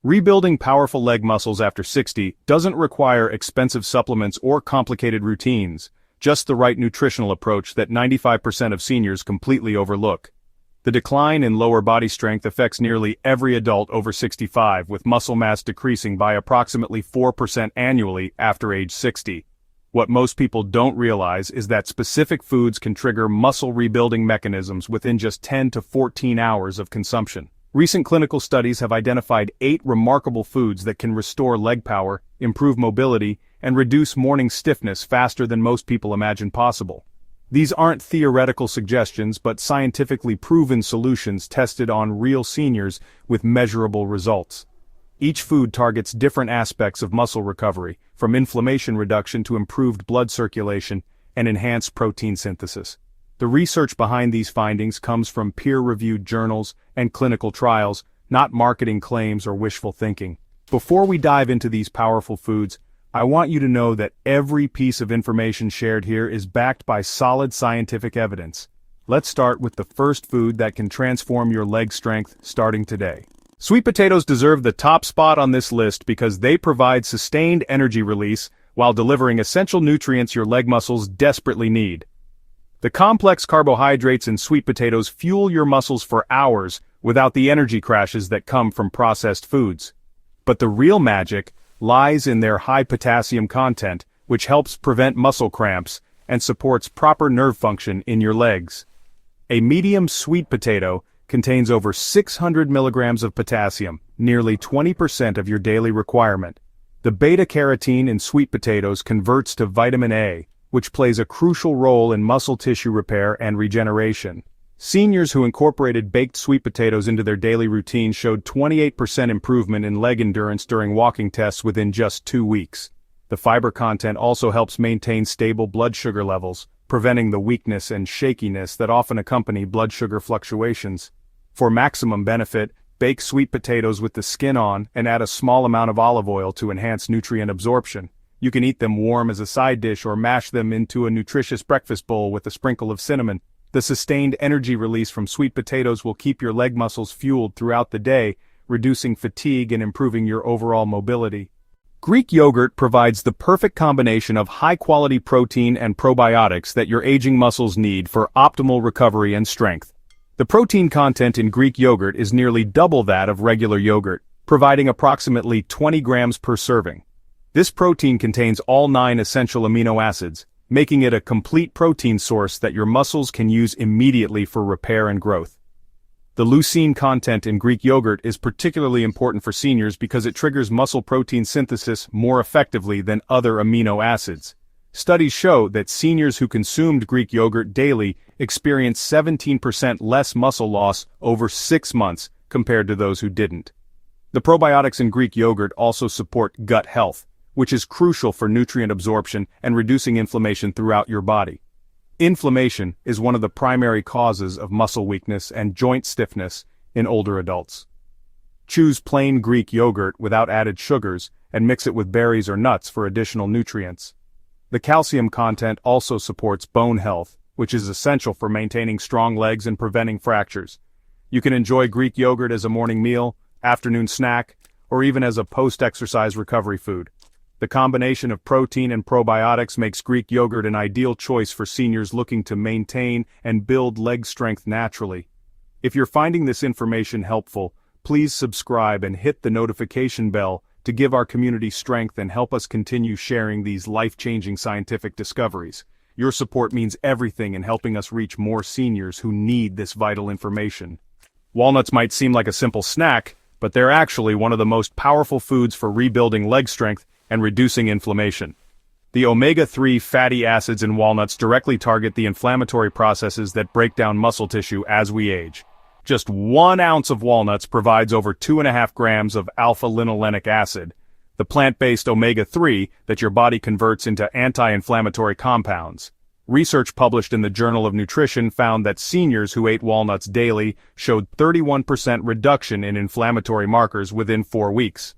Rebuilding powerful leg muscles after 60 doesn't require expensive supplements or complicated routines, just the right nutritional approach that 95% of seniors completely overlook. The decline in lower body strength affects nearly every adult over 65, with muscle mass decreasing by approximately 4% annually after age 60. What most people don't realize is that specific foods can trigger muscle rebuilding mechanisms within just 10 to 14 hours of consumption. Recent clinical studies have identified 8 remarkable foods that can restore leg power, improve mobility, and reduce morning stiffness faster than most people imagine possible. These aren't theoretical suggestions but scientifically proven solutions tested on real seniors with measurable results. Each food targets different aspects of muscle recovery, from inflammation reduction to improved blood circulation and enhanced protein synthesis. The research behind these findings comes from peer-reviewed journals and clinical trials, not marketing claims or wishful thinking. Before we dive into these powerful foods, I want you to know that every piece of information shared here is backed by solid scientific evidence. Let's start with the first food that can transform your leg strength starting today. Sweet potatoes deserve the top spot on this list because they provide sustained energy release while delivering essential nutrients your leg muscles desperately need. The complex carbohydrates in sweet potatoes fuel your muscles for hours without the energy crashes that come from processed foods. But the real magic lies in their high potassium content, which helps prevent muscle cramps and supports proper nerve function in your legs. A medium sweet potato contains over 600 milligrams of potassium, nearly 20% of your daily requirement. The beta-carotene in sweet potatoes converts to vitamin A, which plays a crucial role in muscle tissue repair and regeneration. Seniors who incorporated baked sweet potatoes into their daily routine showed 28% improvement in leg endurance during walking tests within just 2 weeks. The fiber content also helps maintain stable blood sugar levels, preventing the weakness and shakiness that often accompany blood sugar fluctuations. For maximum benefit, bake sweet potatoes with the skin on and add a small amount of olive oil to enhance nutrient absorption. You can eat them warm as a side dish or mash them into a nutritious breakfast bowl with a sprinkle of cinnamon. The sustained energy release from sweet potatoes will keep your leg muscles fueled throughout the day, reducing fatigue and improving your overall mobility. Greek yogurt provides the perfect combination of high-quality protein and probiotics that your aging muscles need for optimal recovery and strength. The protein content in Greek yogurt is nearly double that of regular yogurt, providing approximately 20 grams per serving. This protein contains all 9 essential amino acids, making it a complete protein source that your muscles can use immediately for repair and growth. The leucine content in Greek yogurt is particularly important for seniors because it triggers muscle protein synthesis more effectively than other amino acids. Studies show that seniors who consumed Greek yogurt daily experienced 17% less muscle loss over 6 months compared to those who didn't. The probiotics in Greek yogurt also support gut health, which is crucial for nutrient absorption and reducing inflammation throughout your body. Inflammation is one of the primary causes of muscle weakness and joint stiffness in older adults. Choose plain Greek yogurt without added sugars and mix it with berries or nuts for additional nutrients. The calcium content also supports bone health, which is essential for maintaining strong legs and preventing fractures. You can enjoy Greek yogurt as a morning meal, afternoon snack, or even as a post-exercise recovery food. The combination of protein and probiotics makes Greek yogurt an ideal choice for seniors looking to maintain and build leg strength naturally. If you're finding this information helpful, please subscribe and hit the notification bell to give our community strength and help us continue sharing these life-changing scientific discoveries. Your support means everything in helping us reach more seniors who need this vital information. Walnuts might seem like a simple snack, but they're actually one of the most powerful foods for rebuilding leg strength and reducing inflammation. The omega-3 fatty acids in walnuts directly target the inflammatory processes that break down muscle tissue as we age. Just 1 ounce of walnuts provides over 2.5 grams of alpha-linolenic acid, the plant-based omega-3 that your body converts into anti-inflammatory compounds. Research published in the Journal of Nutrition found that seniors who ate walnuts daily showed 31% reduction in inflammatory markers within 4 weeks.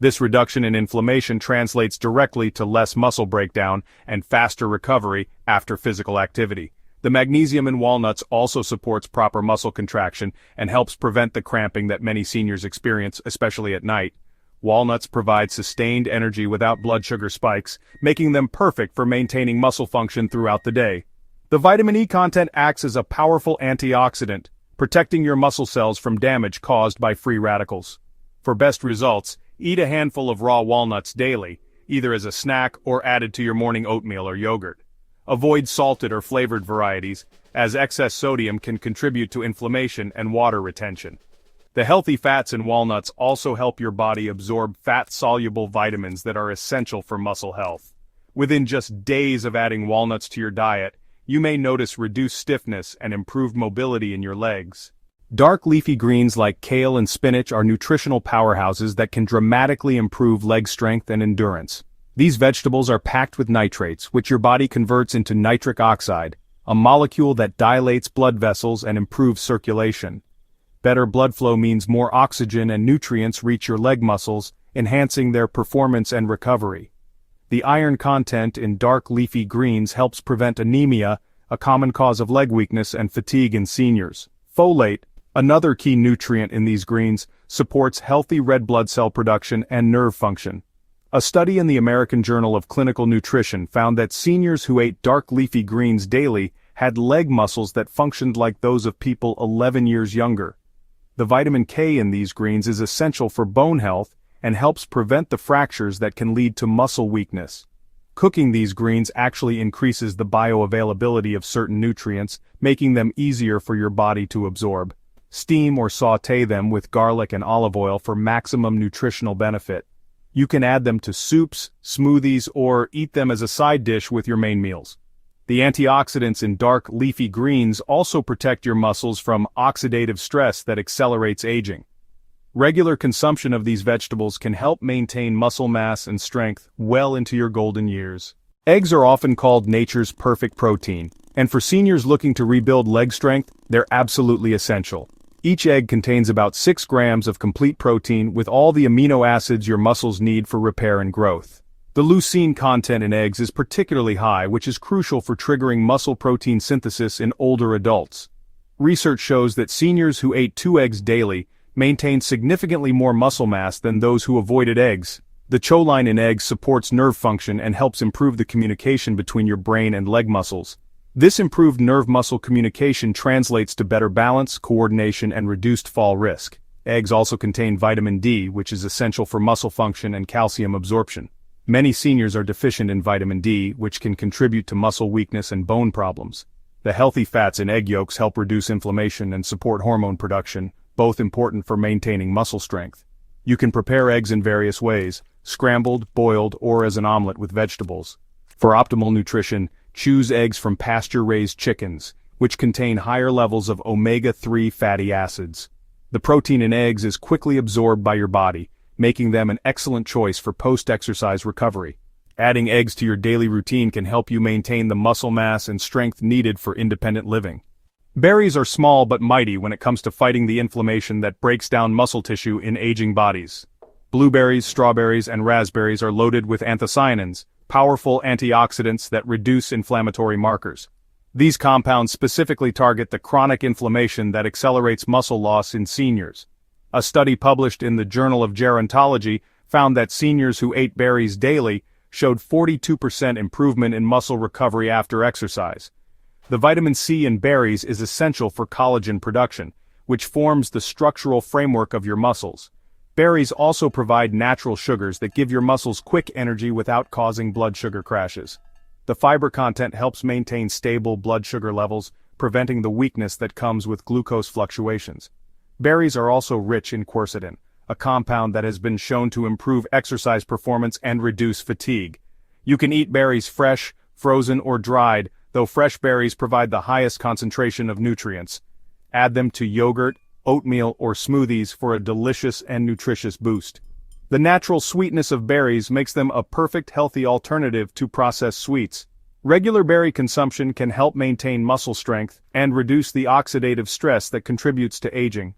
This reduction in inflammation translates directly to less muscle breakdown and faster recovery after physical activity. The magnesium in walnuts also supports proper muscle contraction and helps prevent the cramping that many seniors experience, especially at night. Walnuts provide sustained energy without blood sugar spikes, making them perfect for maintaining muscle function throughout the day. The vitamin E content acts as a powerful antioxidant, protecting your muscle cells from damage caused by free radicals. For best results, eat a handful of raw walnuts daily, either as a snack or added to your morning oatmeal or yogurt. Avoid salted or flavored varieties, as excess sodium can contribute to inflammation and water retention. The healthy fats in walnuts also help your body absorb fat-soluble vitamins that are essential for muscle health. Within just days of adding walnuts to your diet, you may notice reduced stiffness and improved mobility in your legs. Dark leafy greens like kale and spinach are nutritional powerhouses that can dramatically improve leg strength and endurance. These vegetables are packed with nitrates, which your body converts into nitric oxide, a molecule that dilates blood vessels and improves circulation. Better blood flow means more oxygen and nutrients reach your leg muscles, enhancing their performance and recovery. The iron content in dark leafy greens helps prevent anemia, a common cause of leg weakness and fatigue in seniors. Folate, another key nutrient in these greens, supports healthy red blood cell production and nerve function. A study in the American Journal of Clinical Nutrition found that seniors who ate dark leafy greens daily had leg muscles that functioned like those of people 11 years younger. The vitamin K in these greens is essential for bone health and helps prevent the fractures that can lead to muscle weakness. Cooking these greens actually increases the bioavailability of certain nutrients, making them easier for your body to absorb. Steam or sauté them with garlic and olive oil for maximum nutritional benefit. You can add them to soups, smoothies, or eat them as a side dish with your main meals. The antioxidants in dark leafy greens also protect your muscles from oxidative stress that accelerates aging. Regular consumption of these vegetables can help maintain muscle mass and strength well into your golden years. Eggs are often called nature's perfect protein, and for seniors looking to rebuild leg strength, they're absolutely essential. Each egg contains about 6 grams of complete protein with all the amino acids your muscles need for repair and growth. The leucine content in eggs is particularly high, which is crucial for triggering muscle protein synthesis in older adults. Research shows that seniors who ate 2 eggs daily maintained significantly more muscle mass than those who avoided eggs. The choline in eggs supports nerve function and helps improve the communication between your brain and leg muscles. This improved nerve-muscle communication translates to better balance, coordination, and reduced fall risk. Eggs also contain vitamin D, which is essential for muscle function and calcium absorption. Many seniors are deficient in vitamin D, which can contribute to muscle weakness and bone problems. The healthy fats in egg yolks help reduce inflammation and support hormone production, both important for maintaining muscle strength. You can prepare eggs in various ways, scrambled, boiled, or as an omelet with vegetables. For optimal nutrition, choose eggs from pasture-raised chickens, which contain higher levels of omega-3 fatty acids. The protein in eggs is quickly absorbed by your body, making them an excellent choice for post-exercise recovery. Adding eggs to your daily routine can help you maintain the muscle mass and strength needed for independent living. Berries are small but mighty when it comes to fighting the inflammation that breaks down muscle tissue in aging bodies. Blueberries, strawberries, and raspberries are loaded with anthocyanins, powerful antioxidants that reduce inflammatory markers. These compounds specifically target the chronic inflammation that accelerates muscle loss in seniors. A study published in the Journal of Gerontology found that seniors who ate berries daily showed 42% improvement in muscle recovery after exercise. The vitamin C in berries is essential for collagen production, which forms the structural framework of your muscles. Berries also provide natural sugars that give your muscles quick energy without causing blood sugar crashes. The fiber content helps maintain stable blood sugar levels, preventing the weakness that comes with glucose fluctuations. Berries are also rich in quercetin, a compound that has been shown to improve exercise performance and reduce fatigue. You can eat berries fresh, frozen, or dried, though fresh berries provide the highest concentration of nutrients. Add them to yogurt, oatmeal, or smoothies for a delicious and nutritious boost. The natural sweetness of berries makes them a perfect healthy alternative to processed sweets. Regular berry consumption can help maintain muscle strength and reduce the oxidative stress that contributes to aging.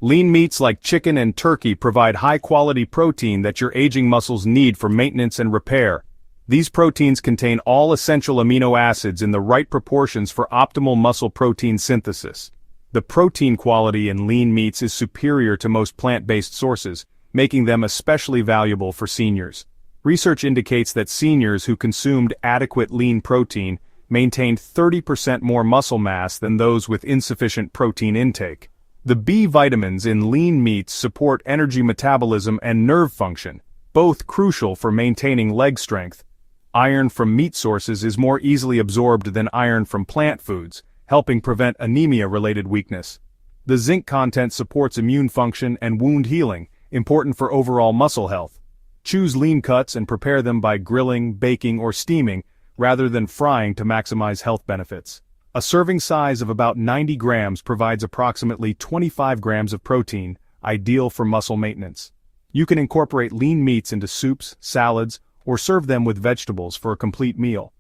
Lean meats like chicken and turkey provide high-quality protein that your aging muscles need for maintenance and repair. These proteins contain all essential amino acids in the right proportions for optimal muscle protein synthesis. The protein quality in lean meats is superior to most plant-based sources, making them especially valuable for seniors. Research indicates that seniors who consumed adequate lean protein maintained 30% more muscle mass than those with insufficient protein intake. The B vitamins in lean meats support energy metabolism and nerve function, both crucial for maintaining leg strength. Iron from meat sources is more easily absorbed than iron from plant foods, helping prevent anemia-related weakness. The zinc content supports immune function and wound healing, important for overall muscle health. Choose lean cuts and prepare them by grilling, baking, or steaming, rather than frying to maximize health benefits. A serving size of about 90 grams provides approximately 25 grams of protein, ideal for muscle maintenance. You can incorporate lean meats into soups, salads, or serve them with vegetables for a complete meal.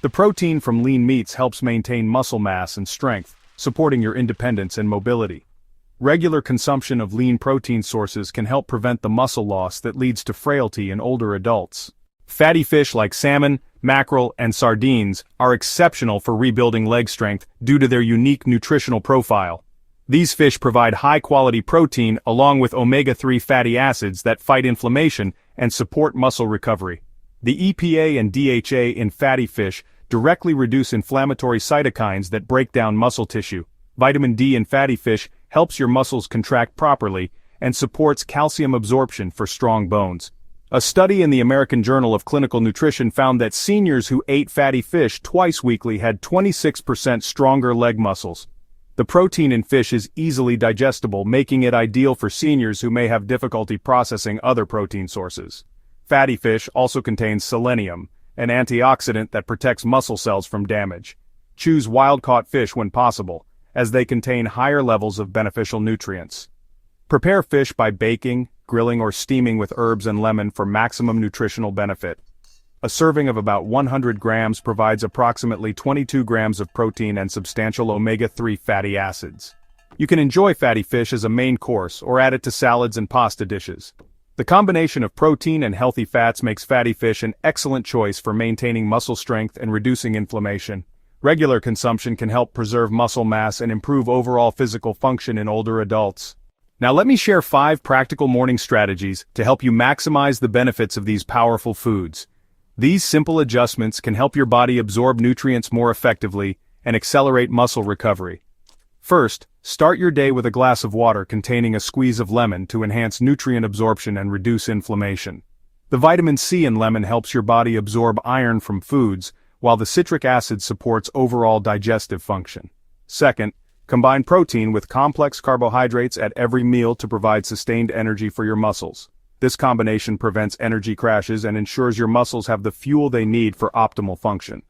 The protein from lean meats helps maintain muscle mass and strength, supporting your independence and mobility. Regular consumption of lean protein sources can help prevent the muscle loss that leads to frailty in older adults. Fatty fish like salmon, mackerel, and sardines are exceptional for rebuilding leg strength due to their unique nutritional profile. These fish provide high-quality protein along with omega-3 fatty acids that fight inflammation and support muscle recovery. The EPA and DHA in fatty fish directly reduce inflammatory cytokines that break down muscle tissue. Vitamin D in fatty fish helps your muscles contract properly and supports calcium absorption for strong bones. A study in the American Journal of Clinical Nutrition found that seniors who ate fatty fish twice weekly had 26% stronger leg muscles. The protein in fish is easily digestible, making it ideal for seniors who may have difficulty processing other protein sources. Fatty fish also contains selenium, an antioxidant that protects muscle cells from damage. Choose wild-caught fish when possible, as they contain higher levels of beneficial nutrients. Prepare fish by baking, grilling, or steaming with herbs and lemon for maximum nutritional benefit. A serving of about 100 grams provides approximately 22 grams of protein and substantial omega-3 fatty acids. You can enjoy fatty fish as a main course or add it to salads and pasta dishes. The combination of protein and healthy fats makes fatty fish an excellent choice for maintaining muscle strength and reducing inflammation. Regular consumption can help preserve muscle mass and improve overall physical function in older adults. Now let me share 5 practical morning strategies to help you maximize the benefits of these powerful foods. These simple adjustments can help your body absorb nutrients more effectively and accelerate muscle recovery. First, start your day with a glass of water containing a squeeze of lemon to enhance nutrient absorption and reduce inflammation. The vitamin C in lemon helps your body absorb iron from foods, while the citric acid supports overall digestive function. Second, combine protein with complex carbohydrates at every meal to provide sustained energy for your muscles. This combination prevents energy crashes and ensures your muscles have the fuel they need for optimal function.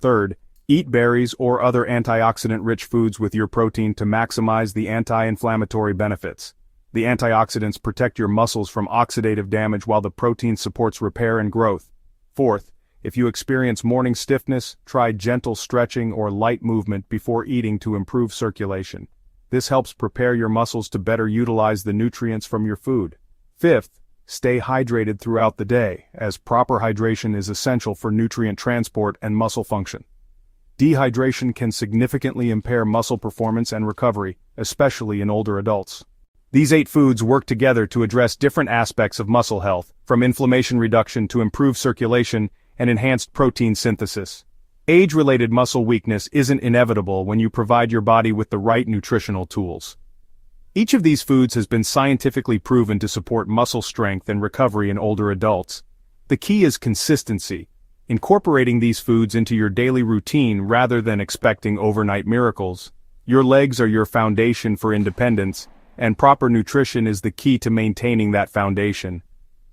Third, eat berries or other antioxidant-rich foods with your protein to maximize the anti-inflammatory benefits. The antioxidants protect your muscles from oxidative damage while the protein supports repair and growth. Fourth, if you experience morning stiffness, try gentle stretching or light movement before eating to improve circulation. This helps prepare your muscles to better utilize the nutrients from your food. Fifth, stay hydrated throughout the day, as proper hydration is essential for nutrient transport and muscle function. Dehydration can significantly impair muscle performance and recovery, especially in older adults. These 8 foods work together to address different aspects of muscle health, from inflammation reduction to improved circulation and enhanced protein synthesis. Age-related muscle weakness isn't inevitable when you provide your body with the right nutritional tools. Each of these foods has been scientifically proven to support muscle strength and recovery in older adults. The key is consistency, incorporating these foods into your daily routine rather than expecting overnight miracles. Your legs are your foundation for independence, and proper nutrition is the key to maintaining that foundation.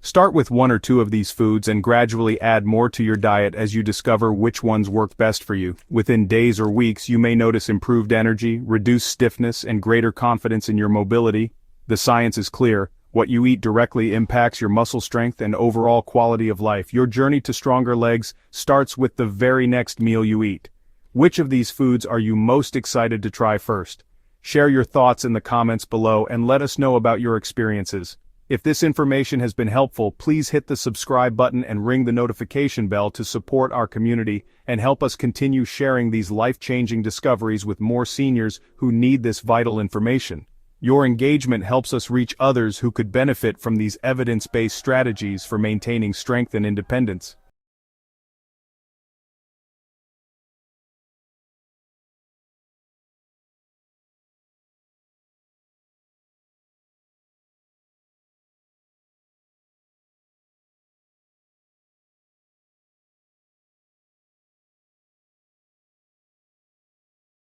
Start with 1 or 2 of these foods and gradually add more to your diet as you discover which ones work best for you. Within days or weeks, you may notice improved energy, reduced stiffness, and greater confidence in your mobility. The science is clear. What you eat directly impacts your muscle strength and overall quality of life. Your journey to stronger legs starts with the very next meal you eat. Which of these foods are you most excited to try first? Share your thoughts in the comments below and let us know about your experiences. If this information has been helpful, please hit the subscribe button and ring the notification bell to support our community and help us continue sharing these life-changing discoveries with more seniors who need this vital information. Your engagement helps us reach others who could benefit from these evidence-based strategies for maintaining strength and independence.